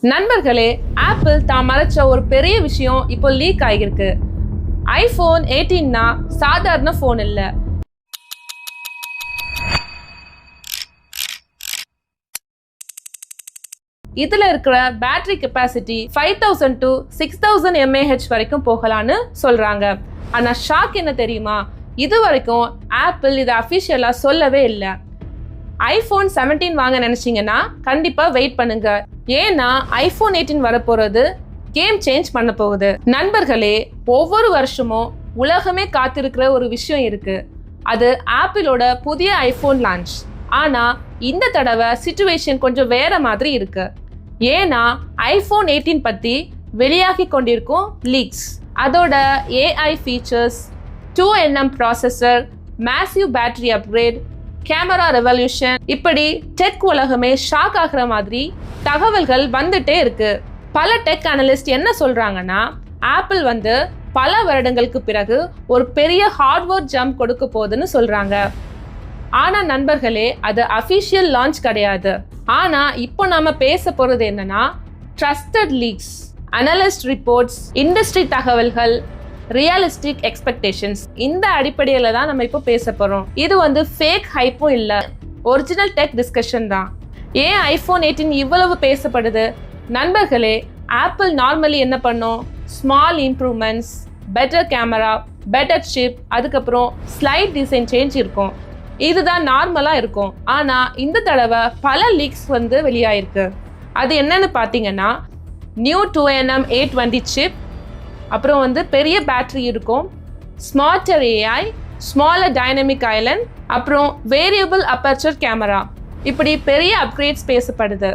நண்பர்களே, ஆப்பிள் தான் மறைச்ச ஒரு பெரிய விஷயம் இப்போ லீக் ஆகியிருக்கு. ஐபோன் 18 சாதாரண போன் இல்ல. இதுல இருக்கிற பேட்டரி கெப்பாசிட்டி 5000 to 6000 mAh வரைக்கும் போகலான்னு சொல்றாங்க. ஆனா ஷாக் என்ன தெரியுமா? இது வரைக்கும் ஆப்பிள் இதை அபிஷியலா சொல்லவே இல்லை. ஐபோன் 17 வாங்க நினைச்சீங்கன்னா கண்டிப்பா வெயிட் பண்ணுங்க. ஏன்னா ஐபோன் 18 வரப்போறது கேம் சேஞ்ச் பண்ண போகுது. நண்பர்களே, ஒவ்வொரு வருஷமும் உலகமே காத்திருக்கிற ஒரு விஷயம் இருக்கு. அது ஆப்பிளோட புதிய ஐபோன் லான்ச். ஆனா இந்த தடவை சிச்சுவேஷன் கொஞ்சம் வேற மாதிரி இருக்கு. ஏன்னா ஐபோன் 18 பத்தி வெளியாகி கொண்டிருக்கும் லீக்ஸ், அதோட AI features, 2nm processor, massive battery upgrade, camera revolution, இப்படி டெக் உலகமே ஷாக் ஆகிற மாதிரி தகவல்கள் வந்துட்டே இருக்கு. பல டெக் அனலிஸ்ட் என்ன சொல்றாங்கன்னா, ஆப்பிள் பல வருடங்களுக்கு பிறகு ஒரு பெரிய ஹார்ட்வேர் ஜம்ப் கொடுக்க போகுதுன்னு சொல்றாங்க. ஆனா நண்பர்களே, அது அபிஷியல் லான்ச் கிடையாது. ஆனா இப்போ நாம பேச போறது என்னன்னா, trusted leaks, analyst reports, industry தகவல்கள், ரியலிஸ்டிக் எக்ஸ்பெக்டேஷன்ஸ், இந்த அடிப்படையில தான் நம்ம இப்போ பேச போறோம். இது ஃபேக் ஹைப்பும் இல்ல, ஒரிஜினல் டெக் டிஸ்கஷன் தான். ஏன் ஐபோன் 18 இவ்வளவு பேசப்படுது? நண்பர்களே, ஆப்பிள் நார்மலி என்ன பண்ணும்? Small improvements, better camera, better chip, அதுக்கப்புறம் ஸ்லைட் டிசைன் சேஞ்ச் இருக்கும். இதுதான் நார்மலா இருக்கும். ஆனா இந்த தடவை பல லீக்ஸ் வெளியாயிருக்கு. அது என்னன்னு பாத்தீங்கன்னா, நியூ 2nm A20 சிப், அப்புறம் பெரிய பேட்டரி இருக்கும், smarter AI, smaller dynamic Island, அப்புறம் வேரியபிள் அப்பர்ச்சர் கேமரா, இப்படி பெரிய அப்கிரேட்ஸ் பேசப்படுது.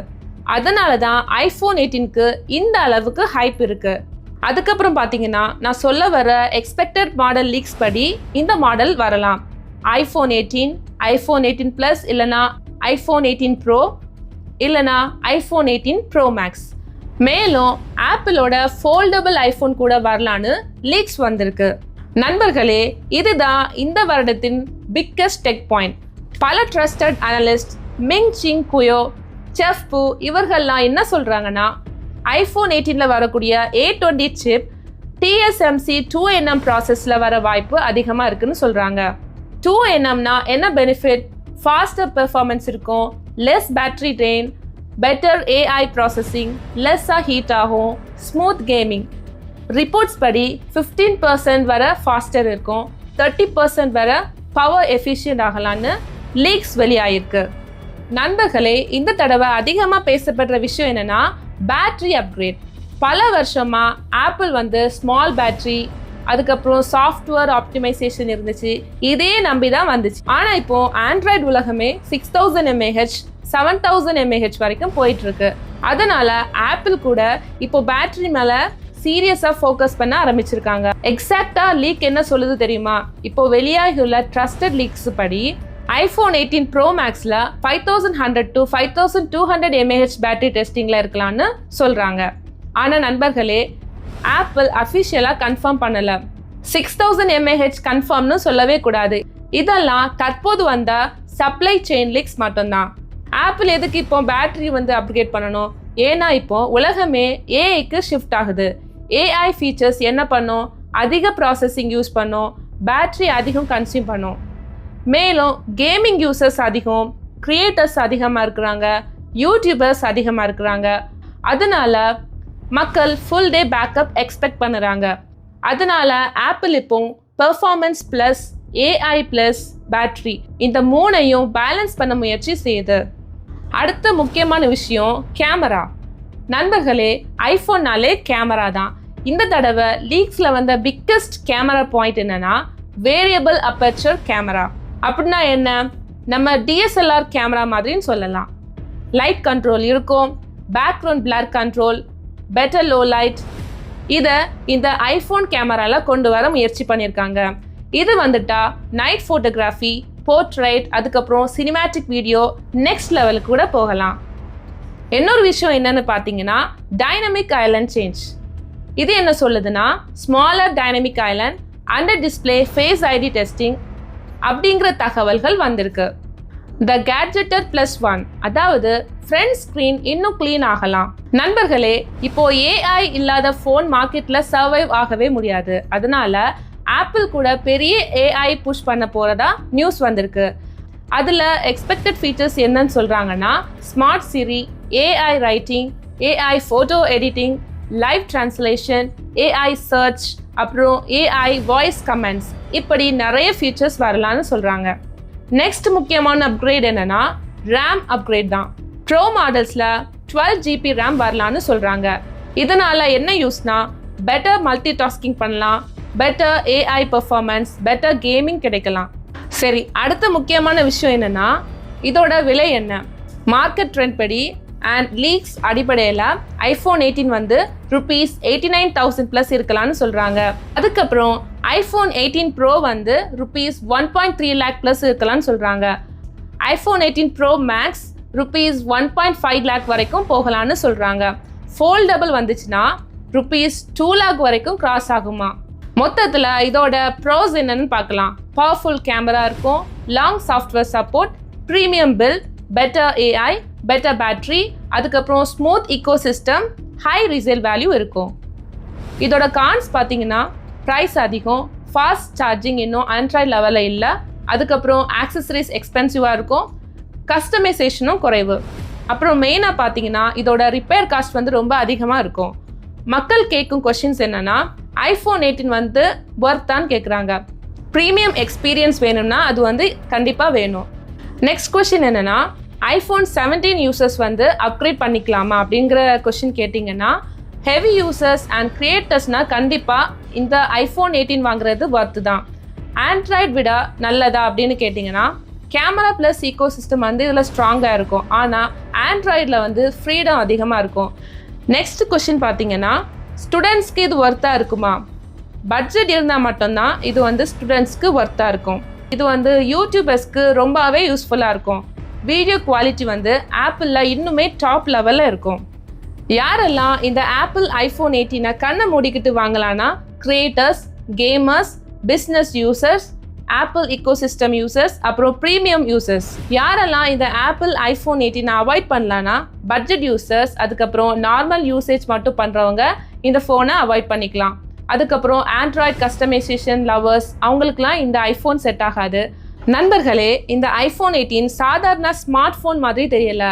அதனால தான் ஐபோன் 18க்கு இந்த அளவுக்கு ஹைப் இருக்கு. அதுக்கப்புறம் பார்த்தீங்கன்னா, நான் சொல்ல வர எக்ஸ்பெக்டட் மாடல் லீக்ஸ் படி இந்த மாடல் வரலாம். ஐபோன் 18, ஐபோன் 18 Plus, இல்லைனா ஐபோன் 18 Pro, இல்லைனா ஐபோன் 18 Pro Max. மேலும் ஆப்பிளோட ஃபோல்டபிள் ஐபோன் கூட வரலான்னு லீக்ஸ் வந்திருக்கு. நண்பர்களே, இதுதான் இந்த வருடத்தின் பிக்கஸ்ட் டெக் பாயிண்ட். பல trusted analyst Ming Singh Guo, chef பூ இவர்கள்லாம் என்ன சொல்றாங்கன்னா, ஐபோன் 18ல வரக்கூடிய A20 சிப் TSMC 2nm ப்ராசஸ்ல வர வாய்ப்பு அதிகமாக இருக்குன்னு சொல்றாங்க. 2nmனா என்ன பெனிஃபிட்? ஃபாஸ்டர் பெர்ஃபார்மன்ஸ் இருக்கும், less battery drain, better AI processing, லெஸ்ஸாக ஹீட் ஆகும், ஸ்மூத் கேமிங். ரிப்போர்ட்ஸ் படி 15% வர ஃபாஸ்டர் இருக்கும், 30% வர பவர் எஃபிஷியன்ட் ஆகலான்னு லீக்ஸ் வெளியாயிருக்கு. நண்பர்களே, இந்த தடவை அதிகமாக பேசப்படுற விஷயம் என்னன்னா, பேட்டரி அப்கிரேட். பல வருஷமா ஆப்பிள் ஸ்மால் பேட்டரி, அதுக்கப்புறம் சாஃப்ட்வேர் ஆப்டிமைசேஷன் இருந்துச்சு, இதே நம்பி தான் வந்துச்சு. ஆனால் இப்போ ஆண்ட்ராய்டு உலகமே 6000 mAh 7000 mAh வரைக்கும் போயிட்டு இருக்கு. அதனால ஆப்பிள் கூட இப்போ பேட்டரி மேல சீரியஸா ஃபோக்கஸ் பண்ண ஆரம்பிச்சிருக்காங்க. எக்ஸாக்டா லீக் என்ன சொல்லுது தெரியுமா? இப்போ வெளியாகியுள்ள ட்ரஸ்டட் லீக்ஸ் படி ஐபோன் 18 Pro Maxல 5100 to 5200 mAh பேட்டரி டெஸ்டிங்ல இருக்கலாம்னு சொல்றாங்க. ஆனா நண்பர்களே, ஆப்பிள் அஃபிஷியலா கன்ஃபார்ம் பண்ணல. 6000 mAh கன்ஃபார்ம்னு சொல்லவே கூடாது. இதெல்லாம் தற்போது வந்த சப்ளை செயின் லீக்ஸ் மட்டும்தான். ஆப்பிள் எதுக்கு இப்போ பேட்டரி அப்கிரேட் பண்ணணும்? ஏன்னா இப்போ உலகமே ஏஐக்கு ஷிஃப்ட் ஆகுது. AI ஃபீச்சர்ஸ் என்ன பண்ணும்? அதிக ப்ராசஸிங் யூஸ் பண்ணும், பேட்டரி அதிகம் கன்சியூம் பண்ணும். மேலும் கேமிங் யூசர்ஸ் அதிகம், கிரியேட்டர்ஸ் அதிகமாக இருக்கிறாங்க, யூடியூபர்ஸ் அதிகமாக இருக்கிறாங்க. அதனால மக்கள் ஃபுல் டே பேக்கப் எக்ஸ்பெக்ட் பண்ணுறாங்க. அதனால ஆப்பிள் இப்போ performance plus AI plus battery, இந்த மூணையும் பேலன்ஸ் பண்ண முயற்சி செய்யுது. அடுத்த முக்கியமான விஷயம் கேமரா. நண்பர்களே, ஐபோன்னாலே கேமரா தான். இந்த தடவை லீக்ஸ்ல வந்த பிக்கஸ்ட் கேமரா பாயிண்ட் என்னன்னா, வேரியபிள் அப்பர்ச்சர் கேமரா. அப்படின்னா என்ன? நம்ம DSLR கேமரா மாதிரின்னு சொல்லலாம். லைட் கண்ட்ரோல் இருக்கும், background blur control, better low light. இதை இந்த ஐபோன் கேமரால கொண்டு வர முயற்சி பண்ணியிருக்காங்க. இது நைட் ஃபோட்டோகிராஃபி, போர்ட்ரைட், அதுக்கப்புறம் சினிமேட்டிக் வீடியோ நெக்ஸ்ட் லெவலுக்கு கூட போகலாம். இன்னொரு விஷயம் என்னன்னு பார்த்தீங்கன்னா, டைனமிக் ஐலண்ட் சேஞ்ச். இது என்ன சொல்லுதுன்னா, smaller dynamic island, under display face ID testing அப்படிங்கிற தகவல்கள் வந்திருக்கு. The Gadgeter +1, அதாவது ஃப்ரண்ட் ஸ்க்ரீன் இன்னும் க்ளீன் ஆகலாம். நண்பர்களே, இப்போ AI இல்லாத ஃபோன் மார்க்கெட்ல சர்வைவ் ஆகவே முடியாது. அதனால ஆப்பிள் கூட பெரிய AI புஷ் பண்ண போறதா நியூஸ் வந்திருக்கு. அதில் எக்ஸ்பெக்டட் ஃபீச்சர்ஸ் என்னன்னு சொல்கிறாங்கன்னா, smart Siri, AI writing, AI photo editing, live translation, AI search, அப்புறம் AI வாய்ஸ் கமெண்ட்ஸ், இப்படி நிறைய ஃபீச்சர்ஸ் வரலான்னு சொல்கிறாங்க. நெக்ஸ்ட் முக்கியமான அப்கிரேட் என்னன்னா RAM அப்கிரேட் தான். ப்ரோ மாடல்ஸில் 12 GB RAM வரலான்னு சொல்கிறாங்க. இதனால் என்ன யூஸ்னா, பெட்டர் மல்டி டாஸ்கிங் பண்ணலாம், better AI performance, better gaming கிடைக்கலாம். சரி, அடுத்த முக்கியமான விஷயம் என்னன்னா, இதோட விலை என்ன? மார்க்கெட் ட்ரெண்ட் படி அண்ட் லீக்ஸ் அடிப்படையில் iPhone 18 வந்து ₹89,000 ப்ளஸ் இருக்கலாம்னு சொல்கிறாங்க. அதுக்கப்புறம் iPhone 18 Pro வந்து ₹1.3 lakh ப்ளஸ் இருக்கலாம்னு சொல்கிறாங்க. iPhone 18 Pro Max ₹1.5 lakh வரைக்கும் போகலான்னு சொல்கிறாங்க. ஃபோல்டபுள் வந்துச்சுன்னா ₹2 lakh வரைக்கும் கிராஸ் ஆகுமா. மொத்தத்தில் இதோட ப்ரோஸ் என்னன்னு பார்க்கலாம். பவர்ஃபுல் கேமரா இருக்கும், long software support, premium build, better AI, better battery, அதுக்கப்புறம் smooth ecosystem, high resale value இருக்கும். இதோட கான்ஸ் பார்த்தீங்கன்னா, ப்ரைஸ் அதிகம், ஃபாஸ்ட் சார்ஜிங் இன்னும் ஆண்ட்ராய்ட் லெவலில் இல்லை, அதுக்கப்புறம் ஆக்சசரிஸ் எக்ஸ்பென்சிவாக இருக்கும், கஸ்டமைசேஷனும் குறைவு. அப்புறம் மெயினாக பார்த்தீங்கன்னா, இதோட ரிப்பேர் காஸ்ட் வந்து ரொம்ப அதிகமாக இருக்கும். மக்கள் கேட்கும் கொஷின்ஸ் என்னன்னா, iPhone 18 வந்து ஒர்த்தான்னு கேட்குறாங்க. ப்ரீமியம் எக்ஸ்பீரியன்ஸ் வேணும்னா அது வந்து கண்டிப்பாக வேணும். நெக்ஸ்ட் கொஷின் என்னன்னா, iPhone 17 யூசர்ஸ் வந்து அப்கிரேட் பண்ணிக்கலாமா அப்படிங்கிற கொஷின் கேட்டிங்கன்னா, ஹெவி யூசர்ஸ் அண்ட் கிரியேட்டர்ஸ்னால் கண்டிப்பாக இந்த iPhone 18 வாங்குறது ஒர்த்து தான். ஆண்ட்ராய்ட் விட நல்லதா அப்படின்னு கேட்டிங்கன்னா, கேமரா ப்ளஸ் ஈகோ சிஸ்டம் வந்து இதில் ஸ்ட்ராங்காக இருக்கும், ஆனால் ஆண்ட்ராய்டில் வந்து ஃப்ரீடம் அதிகமாக இருக்கும். நெக்ஸ்ட் கொஷின் பார்த்தீங்கன்னா, ஸ்டூடெண்ட்ஸ்க்கு இது ஒர்த்தாக இருக்குமா? பட்ஜெட் இருந்தால் மட்டும்தான் இது வந்து ஸ்டூடெண்ட்ஸ்க்கு ஒர்த்தாக இருக்கும். இது வந்து யூடியூபர்ஸ்க்கு ரொம்பவே யூஸ்ஃபுல்லாக இருக்கும். வீடியோ குவாலிட்டி வந்து ஆப்பிளில் இன்னுமே டாப் லெவலில் இருக்கும். யாரெல்லாம் இந்த ஆப்பிள் iPhone 18 கண்ணை மூடிக்கிட்டு வாங்கலான்னா, creators, gamers, business users, Apple ecosystem users, அப்புறம் ப்ரீமியம் யூசர்ஸ். யாரெல்லாம் இந்த ஆப்பிள் iPhone 18 அவாய்ட் பண்ணலான்னா, பட்ஜெட் யூசர்ஸ், அதுக்கப்புறம் நார்மல் யூசேஜ் மட்டும் பண்ணுறவங்க இந்த ஃபோனை அவாய்ட் பண்ணிக்கலாம். அதுக்கப்புறம் ஆண்ட்ராய்ட் கஸ்டமைசேஷன் லவர்ஸ், அவங்களுக்குலாம் இந்த iPhone செட் ஆகாது. நண்பர்களே, இந்த iPhone 18 சாதாரண ஸ்மார்ட் ஃபோன் மாதிரி தெரியல.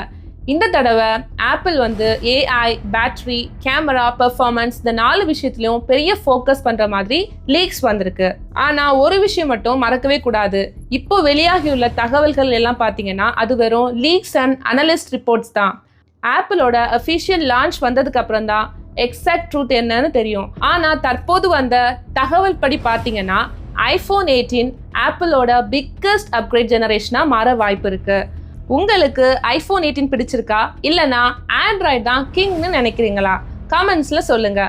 இந்த தடவை ஆப்பிள் வந்து AI, பேட்டரி, கேமரா, பெர்ஃபார்மன்ஸ், இந்த 4 விஷயத்துலையும் பெரிய ஃபோக்கஸ் பண்ணுற மாதிரி லீக்ஸ் வந்திருக்கு. ஆனால் ஒரு விஷயம் மட்டும் மறக்கவே கூடாது. இப்போ வெளியாகியுள்ள தகவல்கள் எல்லாம் பார்த்தீங்கன்னா, அது வெறும் லீக்ஸ் அண்ட் அனலிஸ்ட் ரிப்போர்ட்ஸ் தான். ஆப்பிளோட அஃபிஷியல் லான்ச் வந்ததுக்கு அப்புறம் தான் எக்ஸாக்ட் ட்ரூத் என்னன்னு தெரியும். ஆனால் தற்போது வந்த தகவல் படி பார்த்தீங்கன்னா, iPhone 18 ஆப்பிளோட பிக்கஸ்ட் அப்கிரேட் ஜெனரேஷனாக மாற வாய்ப்பு இருக்கு. உங்களுக்கு iPhone 18 பிடிச்சிருக்கா, இல்லைனா ஆண்ட்ராய்டு தான் கிங்னு நினைக்கிறீங்களா? கமெண்ட்ஸில் சொல்லுங்க.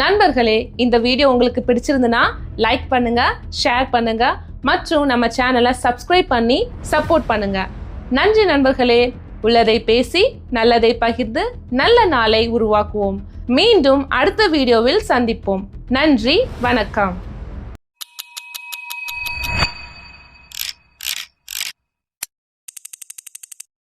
நண்பர்களே, இந்த வீடியோ உங்களுக்கு பிடிச்சிருந்துன்னா லைக் பண்ணுங்க, ஷேர் பண்ணுங்க, மற்றும் நம்ம சேனலை சப்ஸ்கிரைப் பண்ணி சப்போர்ட் பண்ணுங்க. நன்றி நண்பர்களே. உள்ளதை பேசி, நல்லதை பகிர்ந்து, நல்ல நாளை உருவாக்குவோம். மீண்டும் அடுத்த வீடியோவில் சந்திப்போம். நன்றி, வணக்கம்.